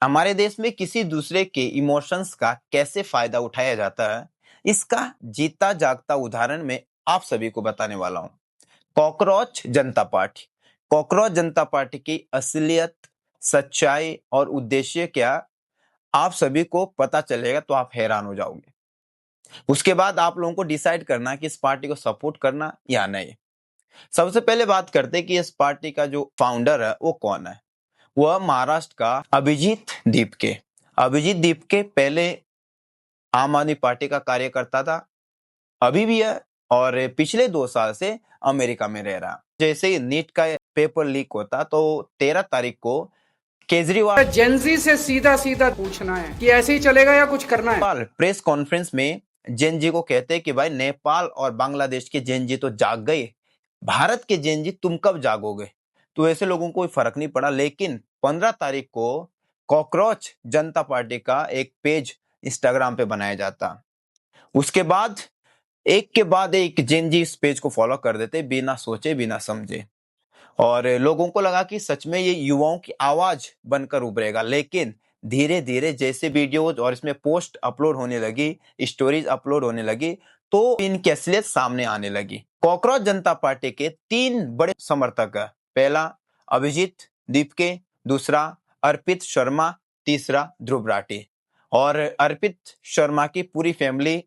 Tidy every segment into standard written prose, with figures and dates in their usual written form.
हमारे देश में किसी दूसरे के इमोशंस का कैसे फायदा उठाया जाता है, इसका जीता जागता उदाहरण मैं आप सभी को बताने वाला हूं। कॉकरोच जनता पार्टी। कॉकरोच जनता पार्टी की असलियत, सच्चाई और उद्देश्य क्या, आप सभी को पता चलेगा तो आप हैरान हो जाओगे। उसके बाद आप लोगों को डिसाइड करना कि इस पार्टी को सपोर्ट करना या नहीं। सबसे पहले बात करते हैं कि इस पार्टी का जो फाउंडर है वो कौन है। वह महाराष्ट्र का अभिजीत दीपके। अभिजीत दीपके पहले आम आदमी पार्टी का कार्यकर्ता था, अभी भी है, और पिछले 2 साल से अमेरिका में रह रहा। जैसे ही नीट का पेपर लीक होता तो 13 तारीख को केजरीवाल जेनजी से सीधा सीधा पूछना है कि ऐसे ही चलेगा या कुछ करना है। प्रेस कॉन्फ्रेंस में जेनजी को कहते हैं कि भाई नेपाल और बांग्लादेश के जेनजी तो जाग गए, भारत के जेनजी तुम कब जागोगे। तो ऐसे लोगों को कोई फर्क नहीं पड़ा, लेकिन 15 तारीख को कॉकरोच जनता पार्टी का एक पेज इंस्टाग्राम पे बनाया जाता। उसके बाद एक के बाद एक जेनजी इस पेज को फॉलो कर देते बिना सोचे बिना समझे, और लोगों को लगा कि सच में ये युवाओं की आवाज बनकर उभरेगा। लेकिन धीरे धीरे जैसे वीडियोज और इसमें पोस्ट अपलोड होने लगी, स्टोरीज अपलोड होने लगी, तो इनकी असलियत सामने आने लगी। कॉकरोच जनता पार्टी के 3 बड़े समर्थक है। पहला अभिजीत दीपके, दूसरा अर्पित शर्मा, तीसरा ध्रुव राठी। और अर्पित शर्मा की पूरी फैमिली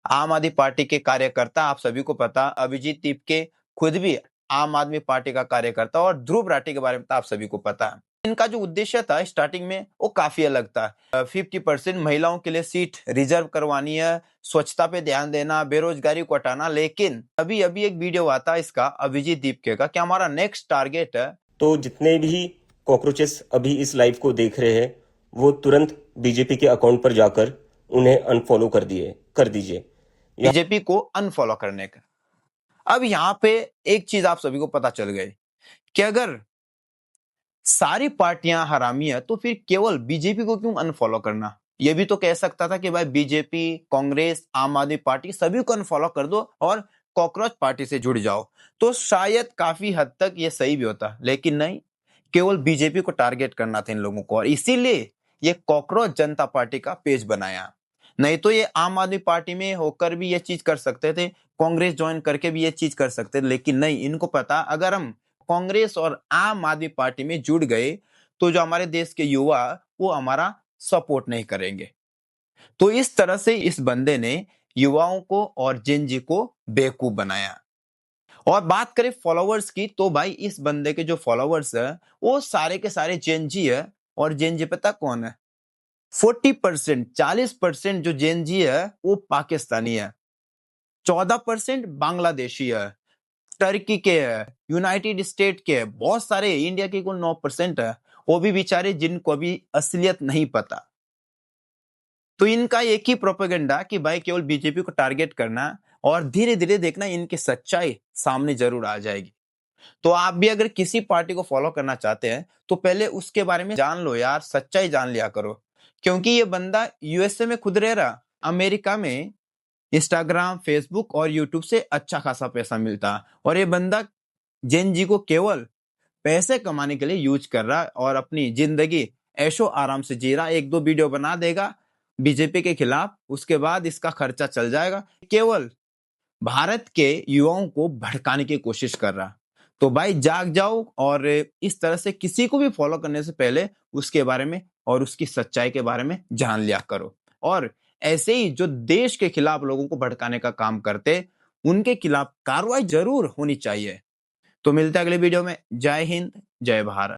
आम आदमी पार्टी के कार्यकर्ता, आप सभी को पता। अभिजीत दीपके खुद भी आम आदमी पार्टी का कार्यकर्ता, और ध्रुव राठी के बारे में तो आप सभी को पता है। इनका जो उद्देश्य था स्टार्टिंग में वो काफी अलग था। 50% महिलाओं के लिए सीट रिजर्व करवानी है, स्वच्छता पे ध्यान देना, बेरोजगारी को हटाना। लेकिन अभी अभी एक वीडियो आता है इसका अभिजीत दीपके का कि हमारा नेक्स्ट टारगेट है। तो जितने भी कॉकरोचेस अभी इस लाइव को देख रहे हैं वो तुरंत बीजेपी के अकाउंट पर जाकर उन्हें अनफॉलो कर दीजिए बीजेपी को अनफॉलो करने का। अब यहाँ पे एक चीज आप सभी को पता चल गई कि अगर सारी पार्टियां हरामी है तो फिर केवल बीजेपी को क्यों अनफॉलो करना। ये भी तो कह सकता था कि भाई बीजेपी, कांग्रेस, आम आदमी पार्टी सभी को अनफॉलो कर दो और कॉकरोच पार्टी से जुड़ जाओ, तो शायद काफी हद तक ये सही भी होता। लेकिन नहीं, केवल बीजेपी को टारगेट करना था इन लोगों को, और इसीलिए ये कॉकरोच जनता पार्टी का पेज बनाया। नहीं तो ये आम आदमी पार्टी में होकर भी ये चीज कर सकते थे, कांग्रेस ज्वाइन करके भी ये चीज कर सकते थे। लेकिन नहीं, इनको पता अगर हम कांग्रेस और आम आदमी पार्टी में जुड़ गए तो जो हमारे देश के युवा वो हमारा सपोर्ट नहीं करेंगे। तो इस तरह से इस बंदे ने युवाओं को और जेनजी को बेवकूफ बनाया। और बात करें फॉलोअर्स की, तो भाई इस बंदे के जो फॉलोअर्स है वो सारे के सारे जेनजी है। और जेनजी पता कौन है? 40%, 40% जो जेनजी है वो पाकिस्तानी है, 14% बांग्लादेशी है, टर्की के है, यूनाइटेड स्टेट के है, बहुत सारे, इंडिया के कुल 9% है, वो भी बेचारे जिनको अभी असलियत नहीं पता। तो इनका एक ही प्रोपेगेंडा कि भाई केवल बीजेपी को टारगेट करना, और धीरे धीरे देखना इनकी सच्चाई सामने जरूर आ जाएगी। तो आप भी अगर किसी पार्टी को फॉलो करना चाहते हैं तो पहले उसके बारे में जान लो यार, सच्चाई जान लिया करो। क्योंकि ये बंदा यूएसए में खुद रह रहा, अमेरिका में इंस्टाग्राम, फेसबुक और यूट्यूब से अच्छा खासा पैसा मिलता, और ये बंदा जेन जी को केवल पैसे कमाने के लिए यूज कर रहा और अपनी जिंदगी ऐशो आराम से जी रहा। 1-2 वीडियो बना देगा बीजेपी के खिलाफ, उसके बाद इसका खर्चा चल जाएगा। केवल भारत के युवाओं को भड़काने की कोशिश कर रहा। तो भाई जाग जाओ, और इस तरह से किसी को भी फॉलो करने से पहले उसके बारे में और उसकी सच्चाई के बारे में जान लिया करो। और ऐसे ही जो देश के खिलाफ लोगों को भड़काने का काम करते, उनके खिलाफ कार्रवाई जरूर होनी चाहिए। तो मिलते हैं अगले वीडियो में। जय हिंद, जय भारत।